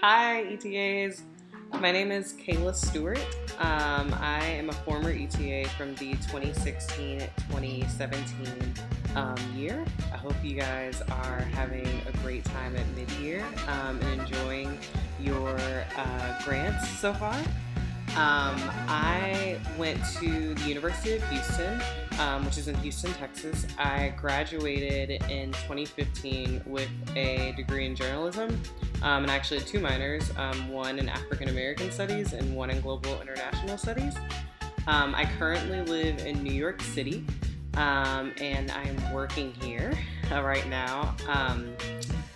Hi, ETAs. My name is Kayla Stewart. I am a former ETA from the 2016-2017 year. I hope you guys are having a great time at mid-year and enjoying your grants so far. I went to the University of Houston, which is in Houston, Texas. I graduated in 2015 with a degree in journalism, and I actually had two minors, one in African American Studies and one in Global International Studies. I currently live in New York City, and I am working here right now.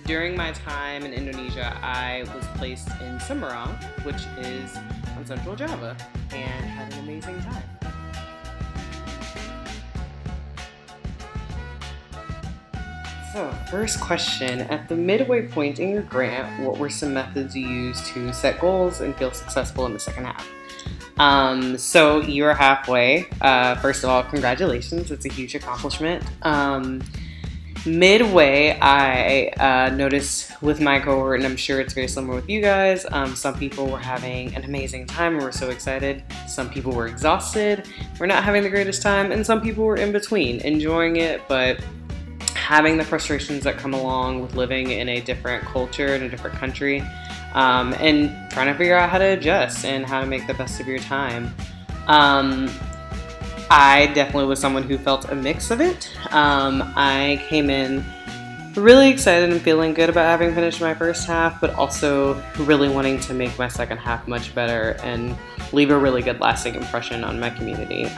During my time in Indonesia, I was placed in Semarang, which is on Central Java, and had an amazing time. So, first question. At the midway point in your grant, what were some methods you used to set goals and feel successful in the second half? So you're halfway. First of all, congratulations. It's a huge accomplishment. Midway, I noticed with my cohort, and I'm sure it's very similar with you guys, some people were having an amazing time and were so excited. Some people were exhausted, were not having the greatest time, and some people were in between, enjoying it, but having the frustrations that come along with living in a different culture, in a different country, and trying to figure out how to adjust and how to make the best of your time. I definitely was someone who felt a mix of it. I came in really excited and feeling good about having finished my first half, but also really wanting to make my second half much better and leave a really good lasting impression on my community.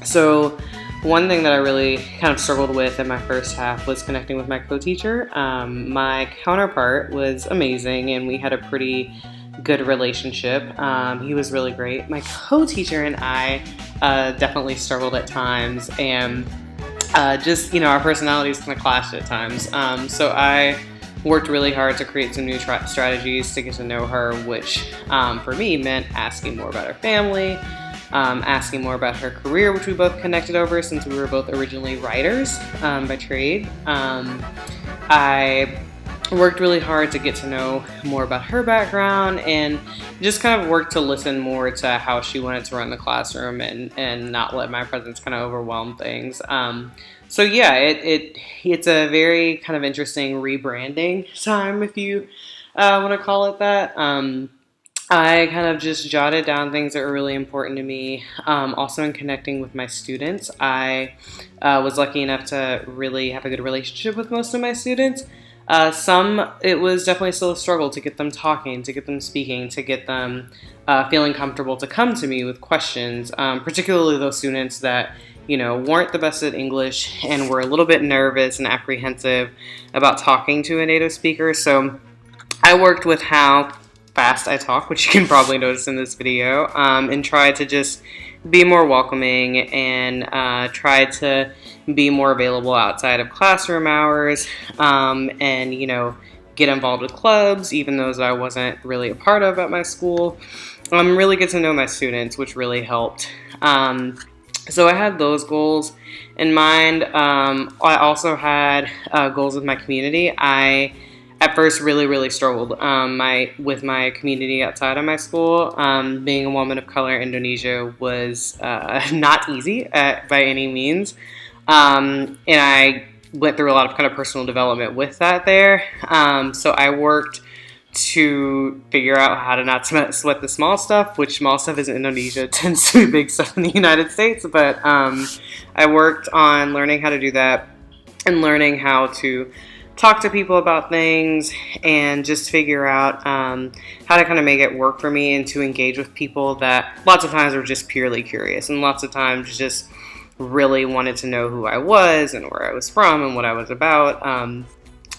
So one thing that I really kind of struggled with in my first half was connecting with my co-teacher. My counterpart was amazing, and we had a pretty good relationship. He was really great. My co-teacher and I definitely struggled at times, and our personalities kind of clashed at times. So I worked really hard to create some new strategies to get to know her, which for me meant asking more about her family, asking more about her career, which we both connected over since we were both originally writers by trade. I worked really hard to get to know more about her background and just kind of worked to listen more to how she wanted to run the classroom and not let my presence kind of overwhelm things. So yeah, it's a very kind of interesting rebranding time, if you want to call it that. I kind of just jotted down things that were really important to me. Also in connecting with my students, I was lucky enough to really have a good relationship with most of my students. Some, it was definitely still a struggle to get them talking, to get them speaking, to get them feeling comfortable to come to me with questions, particularly those students that, weren't the best at English and were a little bit nervous and apprehensive about talking to a native speaker. So I worked with how fast I talk, which you can probably notice in this video, and tried to just be more welcoming and tried to be more available outside of classroom hours, and get involved with clubs, even those I wasn't really a part of at my school. Really get to know my students, which really helped. So I had those goals in mind. I also had goals with my community. I at first really struggled with my community outside of my school. Being a woman of color in Indonesia was not easy by any means. And I went through a lot of kind of personal development with that there. So I worked to figure out how to not sweat the small stuff, which small stuff is in Indonesia tends to be big stuff in the United States. But I worked on learning how to do that and learning how to talk to people about things and just figure out how to kind of make it work for me and to engage with people that lots of times were just purely curious and lots of times just really wanted to know who I was and where I was from and what I was about.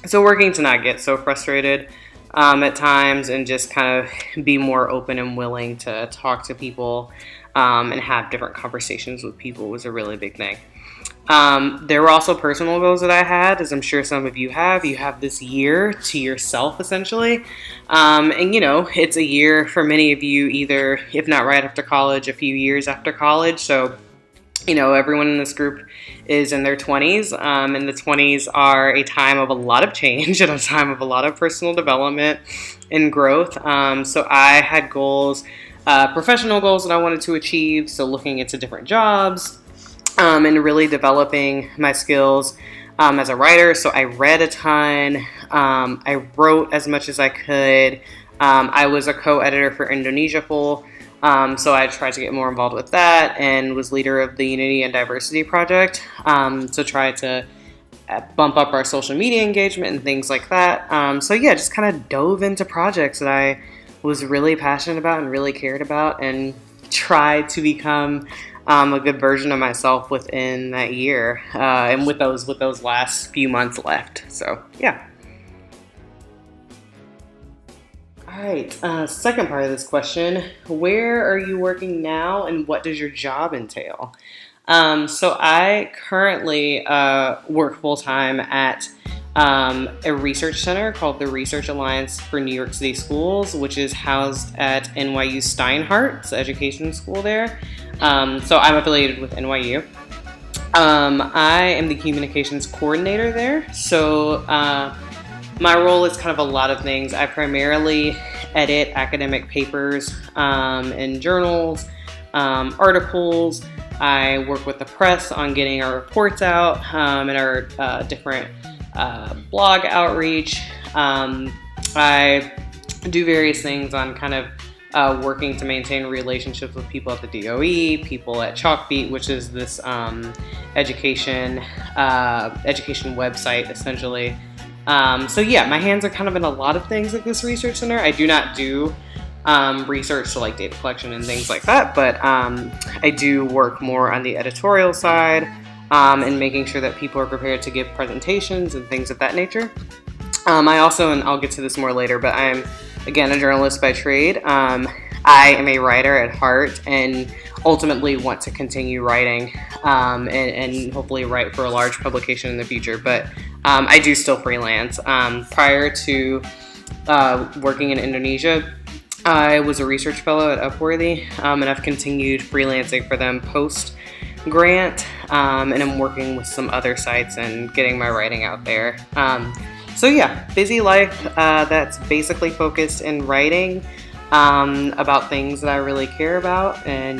So working to not get so frustrated at times and just kind of be more open and willing to talk to people and have different conversations with people was a really big thing. There were also personal goals that I had, as I'm sure some of you have. You have this year to yourself, essentially. And, it's a year for many of you, either, if not right after college, a few years after college. So everyone in this group is in their 20s, and the 20s are a time of a lot of change and a time of a lot of personal development and growth. So I had goals, professional goals that I wanted to achieve, so looking into different jobs, and really developing my skills as a writer. So I read a ton. I wrote as much as I could. I was a co-editor for Indonesia Full. So I tried to get more involved with that and was leader of the Unity and Diversity Project to try to bump up our social media engagement and things like that. So yeah, just kind of dove into projects that I was really passionate about and really cared about, and tried to become a good version of myself within that year, and with those last few months left. So yeah. All right, second part of this question, where are you working now and what does your job entail? So I currently work full-time at a research center called the Research Alliance for New York City Schools, which is housed at NYU Steinhardt, it's an education school there. So I'm affiliated with NYU. I am the communications coordinator there. So my role is kind of a lot of things. I primarily edit academic papers and journals, articles. I work with the press on getting our reports out and our different blog outreach. I do various things on kind of working to maintain relationships with people at the DOE, people at Chalkbeat, which is this education website essentially. So yeah, my hands are kind of in a lot of things at this research center. I do not do research, so like data collection and things like that, but I do work more on the editorial side and making sure that people are prepared to give presentations and things of that nature. I also, and I'll get to this more later, but I'm again a journalist by trade. I am a writer at heart and ultimately want to continue writing and hopefully write for a large publication in the future, but I do still freelance. Prior to working in Indonesia, I was a research fellow at Upworthy, and I've continued freelancing for them post-grant, and I'm working with some other sites and getting my writing out there. So yeah, busy life that's basically focused in writing about things that I really care about, and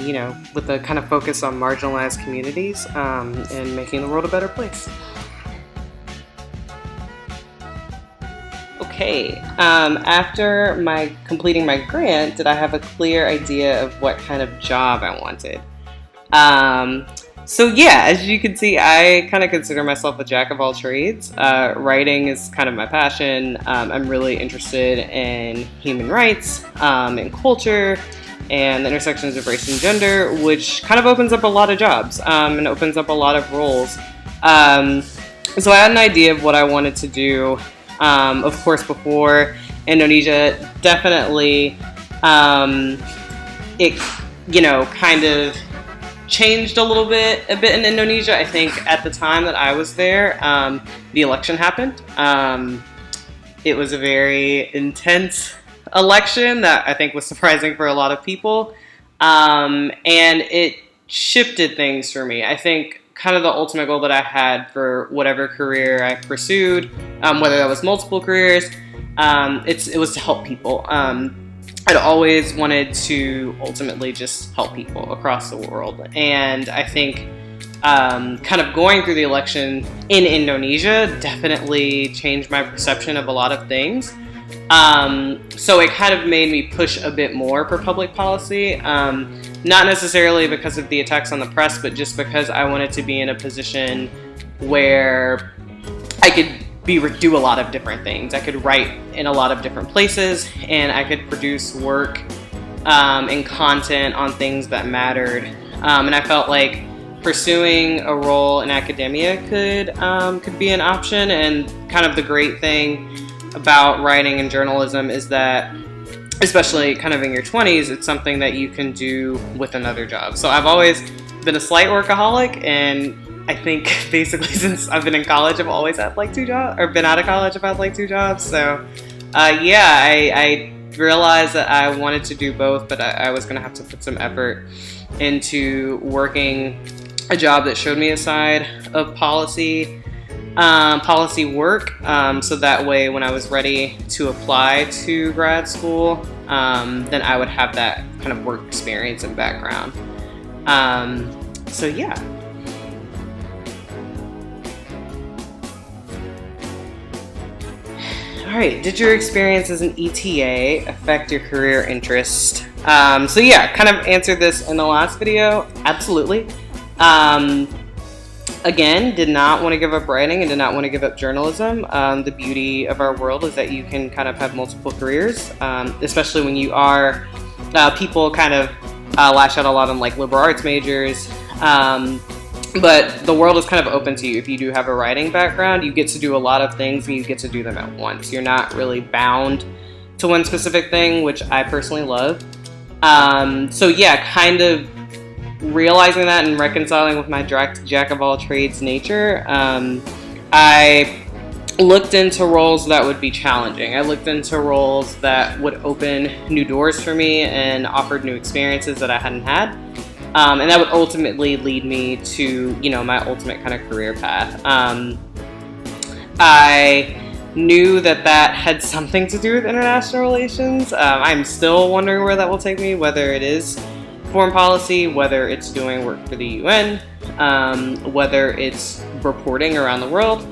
with a kind of focus on marginalized communities and making the world a better place. Okay, after completing my grant, did I have a clear idea of what kind of job I wanted? So yeah, as you can see, I kind of consider myself a jack of all trades. Writing is kind of my passion. I'm really interested in human rights and culture and the intersections of race and gender, which kind of opens up a lot of jobs and opens up a lot of roles. So I had an idea of what I wanted to do. Of course, before Indonesia, definitely it kind of changed a bit in Indonesia. I think at the time that I was there, the election happened. It was a very intense election that I think was surprising for a lot of people, and it shifted things for me. I think kind of the ultimate goal that I had for whatever career I pursued, whether that was multiple careers, it was to help people. I'd always wanted to ultimately just help people across the world. And I think kind of going through the election in Indonesia definitely changed my perception of a lot of things. So it kind of made me push a bit more for public policy, not necessarily because of the attacks on the press, but just because I wanted to be in a position where I could do a lot of different things. I could write in a lot of different places, and I could produce work and content on things that mattered. And I felt like pursuing a role in academia could be an option. And kind of the great thing about writing and journalism is that, especially kind of in your 20s, it's something that you can do with another job. So I've always been a slight workaholic, and I think basically since I've been in college, I've always had like 2 jobs, or been out of college, I've had like 2 jobs. So yeah, I realized that I wanted to do both, but I was gonna have to put some effort into working a job that showed me a side of policy work, so that way when I was ready to apply to grad school, then I would have that kind of work experience and background. So yeah. All right, did your experience as an ETA affect your career interest? So yeah, kind of answered this in the last video. Absolutely. Again, did not want to give up writing and did not want to give up journalism. The beauty of our world is that you can kind of have multiple careers, especially when you are, people kind of lash out a lot on like liberal arts majors. But the world is kind of open to you. If you do have a writing background, you get to do a lot of things and you get to do them at once. You're not really bound to one specific thing, which I personally love. So yeah, kind of realizing that and reconciling with my jack of all trades nature, I looked into roles that would be challenging. I looked into roles that would open new doors for me and offered new experiences that I hadn't had. And that would ultimately lead me to, my ultimate kind of career path. I knew that had something to do with international relations. I'm still wondering where that will take me, whether it is foreign policy, whether it's doing work for the UN, whether it's reporting around the world.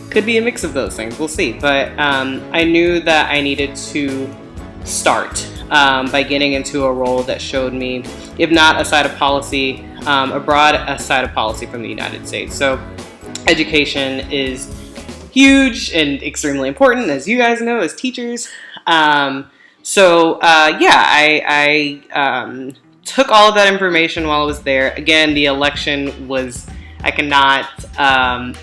Could be a mix of those things. We'll see. But I knew that I needed to start by getting into a role that showed me, if not a side of policy, abroad, a side of policy from the United States. So education is huge and extremely important, as you guys know, as teachers. I took all of that information while I was there. Again, the election was, I cannot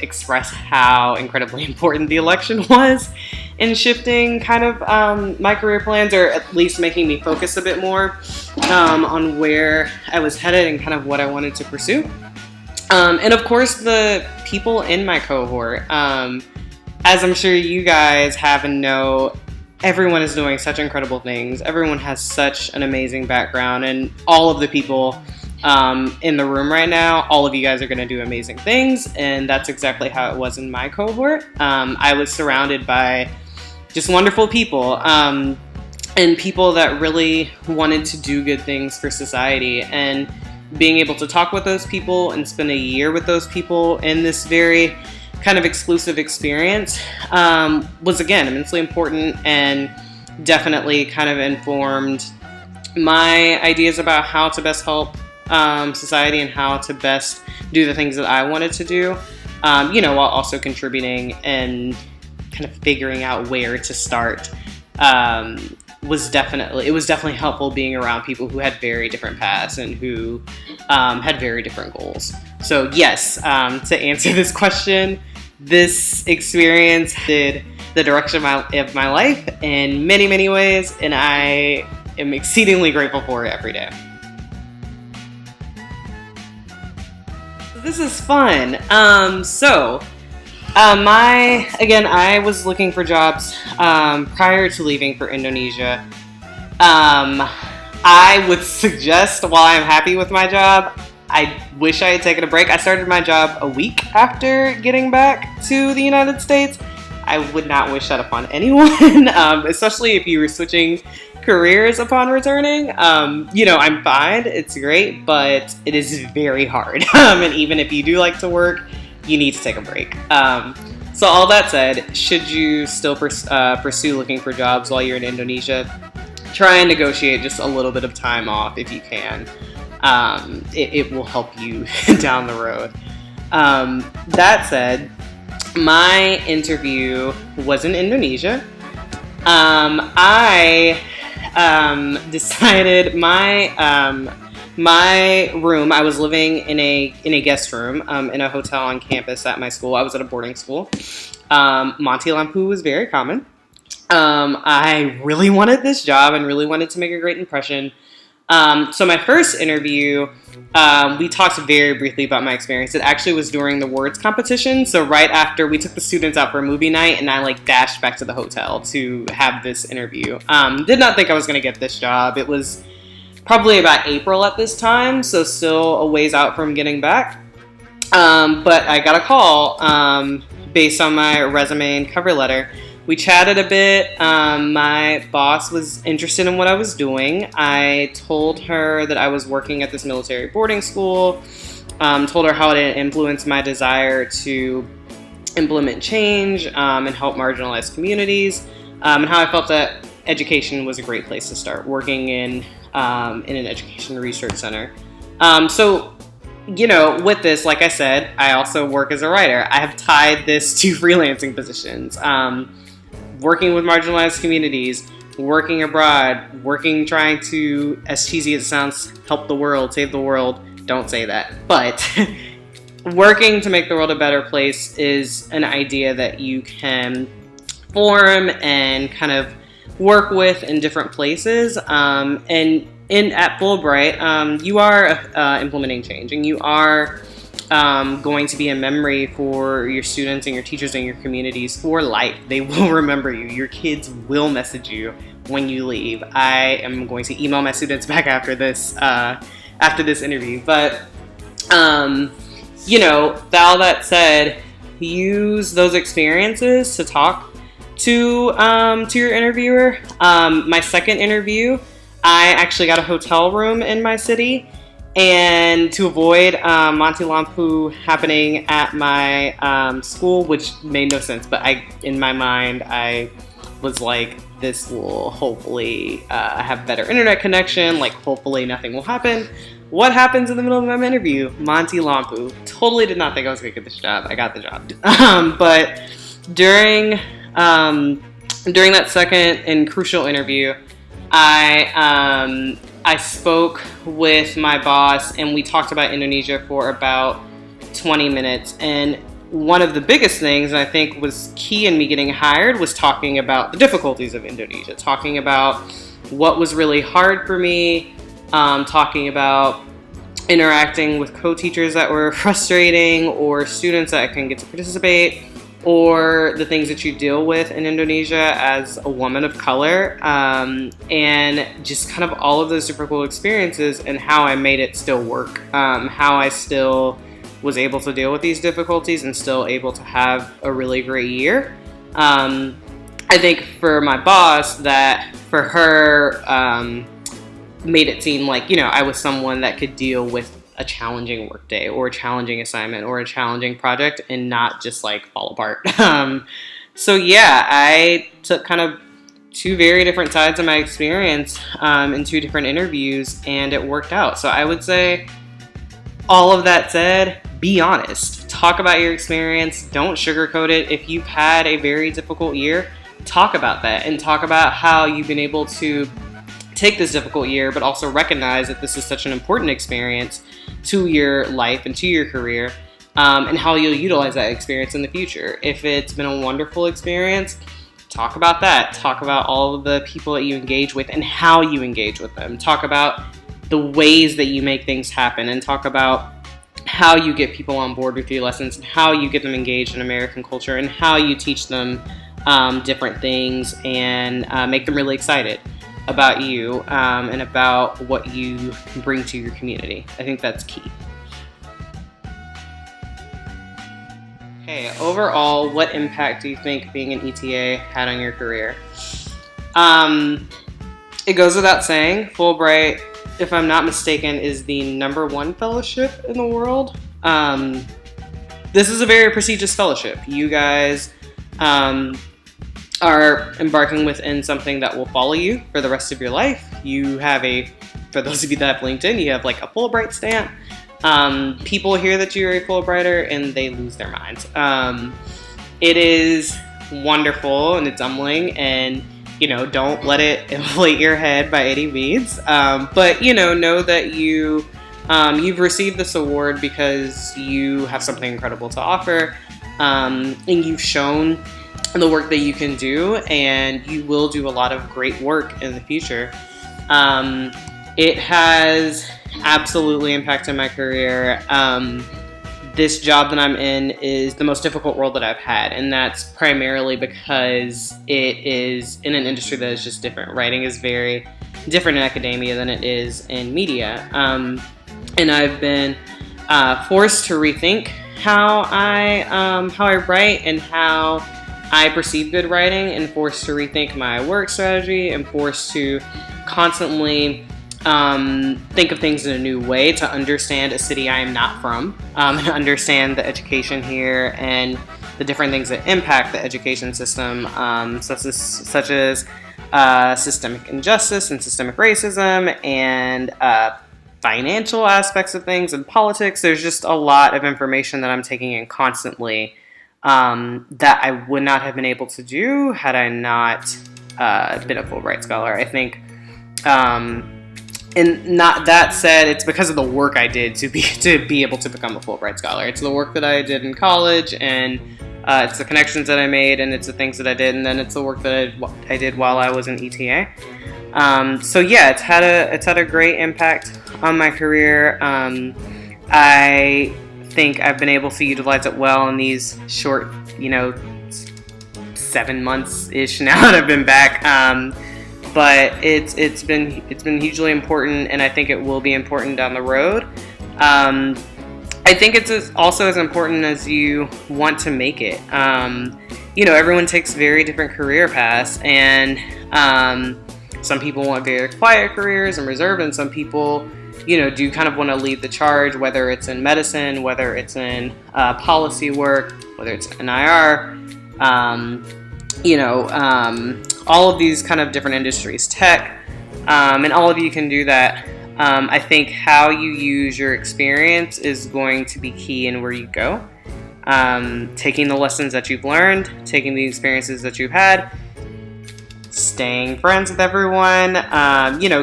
express how incredibly important the election was in shifting kind of my career plans, or at least making me focus a bit more on where I was headed and kind of what I wanted to pursue. And of course, the people in my cohort, as I'm sure you guys have and know, everyone is doing such incredible things. Everyone has such an amazing background, and all of the people in the room right now, all of you guys are going to do amazing things, and that's exactly how it was in my cohort. I was surrounded by just wonderful people, and people that really wanted to do good things for society, and being able to talk with those people and spend a year with those people in this very kind of exclusive experience was, again, immensely important, and definitely kind of informed my ideas about how to best help society and how to best do the things that I wanted to do, while also contributing and kind of figuring out where to start. It was definitely helpful being around people who had very different paths and who had very different goals. So yes, to answer this question, this experience did the direction of my life in many, many ways, and I am exceedingly grateful for it every day. This is fun. I was looking for jobs prior to leaving for Indonesia. I would suggest, while I'm happy with my job, I wish I had taken a break. I started my job a week after getting back to the United States. I would not wish that upon anyone, especially if you were switching careers upon returning. I'm fine, it's great, but it is very hard. And even if you do like to work, you need to take a break. So all that said, should you still pursue looking for jobs while you're in Indonesia, try and negotiate just a little bit of time off if you can. It will help you down the road. That said, my interview was in Indonesia. I decided my room, I was living in a guest room in a hotel on campus at my school. I was at a boarding school. Mati lampu was very common. I really wanted this job and really wanted to make a great impression. So my first interview, we talked very briefly about my experience. It actually was during the words competition. So right after we took the students out for a movie night, and I dashed back to the hotel to have this interview. Did not think I was going to get this job. It was probably about April at this time, so still a ways out from getting back. But I got a call based on my resume and cover letter. We chatted a bit. My boss was interested in what I was doing. I told her that I was working at this military boarding school, told her how it influenced my desire to implement change and help marginalized communities, and how I felt that education was a great place to start, working in an education research center. So, with this, like I said, I also work as a writer. I have tied this to freelancing positions, working with marginalized communities, working abroad, trying to, as cheesy as it sounds, help the world, save the world. Don't say that. But working to make the world a better place is an idea that you can form and kind of work with in different places. And at Fulbright, you are implementing change, and you are going to be a memory for your students and your teachers and your communities for life. They will remember you. Your kids will message you when you leave. I am going to email my students back after this interview. But all that said, use those experiences to talk to your interviewer. My second interview, I actually got a hotel room in my city, and to avoid Monty Lampu happening at my school, which made no sense, but in my mind, I was like, this will hopefully have better internet connection, like hopefully nothing will happen. What happens in the middle of my interview? Monty Lampu. Totally did not think I was going to get this job. I got the job. But during that second and crucial interview, I spoke with my boss, and we talked about Indonesia for about 20 minutes. And one of the biggest things I think was key in me getting hired was talking about the difficulties of Indonesia, talking about what was really hard for me, talking about interacting with co-teachers that were frustrating, or students that can get to participate, or the things that you deal with in Indonesia as a woman of color, and just kind of all of those super cool experiences and how I made it still work, how I still was able to deal with these difficulties and still able to have a really great year. I think for my boss, that for her made it seem like, I was someone that could deal with a challenging workday or a challenging assignment or a challenging project and not just like fall apart. So yeah, I took kind of two very different sides of my experience in two different interviews, and it worked out. So I would say, all of that said, be honest. Talk about your experience. Don't sugarcoat it. If you've had a very difficult year, talk about that, and talk about how you've been able to take this difficult year, but also recognize that this is such an important experience to your life and to your career, and how you'll utilize that experience in the future. If it's been a wonderful experience, talk about that. Talk about all of the people that you engage with and how you engage with them. Talk about the ways that you make things happen, and talk about how you get people on board with your lessons, and how you get them engaged in American culture, and how you teach them different things, and make them really excited about you and about what you bring to your community. I think that's key. Okay, overall, what impact do you think being an ETA had on your career? It goes without saying, Fulbright, if I'm not mistaken, is the #1 fellowship in the world. This is a very prestigious fellowship. You guys are embarking within something that will follow you for the rest of your life. You have for those of you that have LinkedIn, you have like a Fulbright stamp. People hear that you're a Fulbrighter and they lose their minds. It is wonderful and it's humbling, and don't let it inflate your head by any means. But know that you've received this award because you have something incredible to offer, and you've shown the work that you can do, and you will do a lot of great work in the future. It has absolutely impacted my career. This job that I'm in is the most difficult role that I've had, and that's primarily because it is in an industry that is just different. Writing is very different in academia than it is in media. And I've been forced to rethink how I write and how I perceive good writing, and forced to rethink my work strategy, and forced to constantly think of things in a new way to understand a city I am not from, and understand the education here and the different things that impact the education system, such as systemic injustice and systemic racism and financial aspects of things and politics. There's just a lot of information that I'm taking in constantly that I would not have been able to do had I not been a Fulbright scholar. I think, and not that said, it's because of the work I did to be able to become a Fulbright scholar. It's the work that I did in college, and it's the connections that I made, and it's the things that I did, and then it's the work that I did while I was in ETA. So yeah, it's had a great impact on my career. I think I've been able to utilize it well in these short, 7 months-ish now that I've been back. But it's been hugely important, and I think it will be important down the road. I think it's also as important as you want to make it. Everyone takes very different career paths, and some people want very quiet careers and reserved, and some people, do kind of want to lead the charge, whether it's in medicine, whether it's in policy work, whether it's in IR, all of these kind of different industries, tech, and all of you can do that. I think how you use your experience is going to be key in where you go. Taking the lessons that you've learned, taking the experiences that you've had, staying friends with everyone,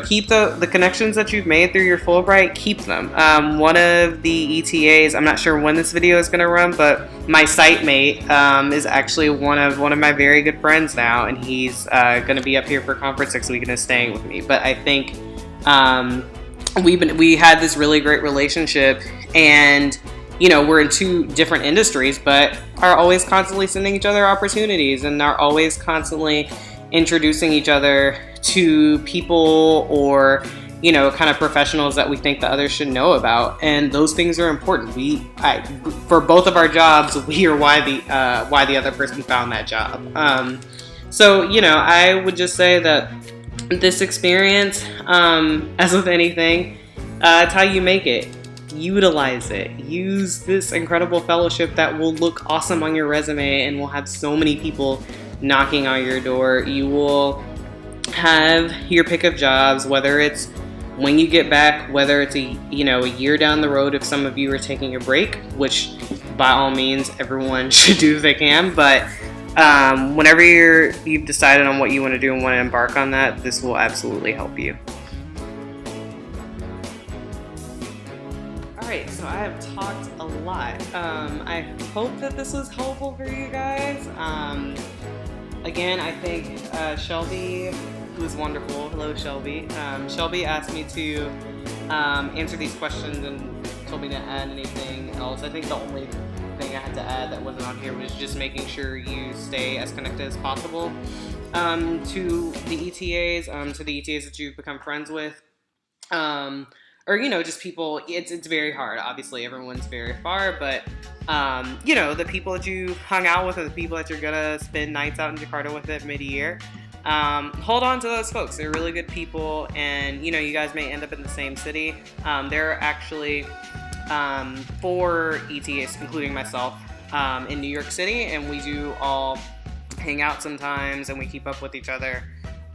keep the connections that you've made through your Fulbright, keep them. One of the ETAs, I'm not sure when this video is going to run, but my site mate is actually one of my very good friends now, and he's going to be up here for conference next week and is staying with me. But I think we had this really great relationship, and we're in two different industries, but are always constantly sending each other opportunities, and are always constantly introducing each other to people or kind of professionals that we think the others should know about, and those things are important. For both of our jobs, we are why the other person found that job. So I would just say that this experience, as with anything, it's how you make it. Utilize it. Use this incredible fellowship that will look awesome on your resume and will have so many people knocking on your door. You will have your pick of jobs, whether it's when you get back, whether it's a year down the road if some of you are taking a break, which by all means everyone should do if they can. But whenever you've decided on what you want to do and want to embark on that, this will absolutely help you. Alright, so I have talked a lot. I hope that this was helpful for you guys. Again, I think Shelby, who is wonderful, hello Shelby, Shelby asked me to answer these questions and told me to add anything else. I think the only thing I had to add that wasn't on here was just making sure you stay as connected as possible to the ETAs that you've become friends with. Or just people. It's very hard. Obviously, everyone's very far, but the people that you hung out with are the people that you're gonna spend nights out in Jakarta with at mid-year. Hold on to those folks. They're really good people, and you guys may end up in the same city. There are actually 4 ETAs, including myself, in New York City, and we do all hang out sometimes, and we keep up with each other,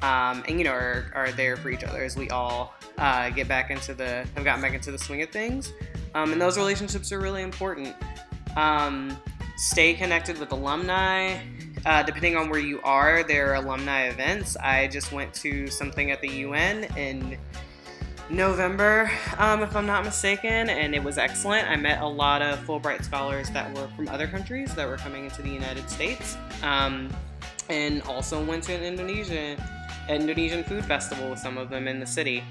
and are there for each other as we all have gotten back into the swing of things. And those relationships are really important. Stay connected with alumni. Depending on where you are, there are alumni events. I just went to something at the UN in November, if I'm not mistaken, and it was excellent. I met a lot of Fulbright scholars that were from other countries that were coming into the United States, and also went to an Indonesian food festival with some of them in the city.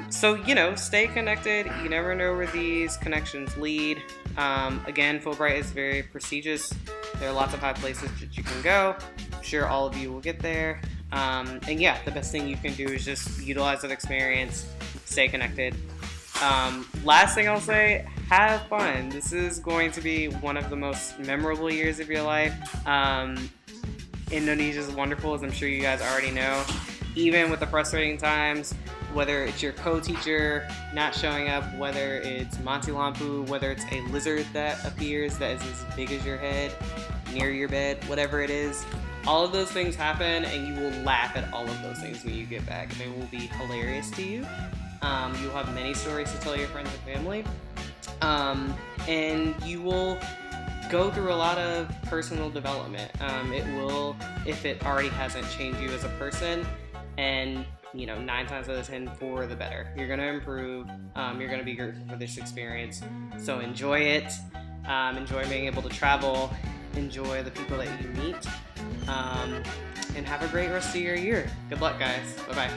So stay connected. You never know where these connections lead. Again, Fulbright is very prestigious. There are lots of high places that you can go. I'm sure all of you will get there. And yeah, the best thing you can do is just utilize that experience, stay connected. Last thing I'll say, have fun. This is going to be one of the most memorable years of your life. Indonesia is wonderful, as I'm sure you guys already know. Even with the frustrating times, whether it's your co-teacher not showing up, whether it's Monty Lampu, whether it's a lizard that appears that is as big as your head, near your bed, whatever it is, all of those things happen, and you will laugh at all of those things when you get back. They will be hilarious to you. You'll have many stories to tell your friends and family. And you will go through a lot of personal development. It will, if it already hasn't, change you as a person. And 9 times out of 10 for the better. You're going to improve. You're going to be grateful for this experience. So enjoy it. Enjoy being able to travel. Enjoy the people that you meet. And have a great rest of your year. Good luck, guys. Bye-bye.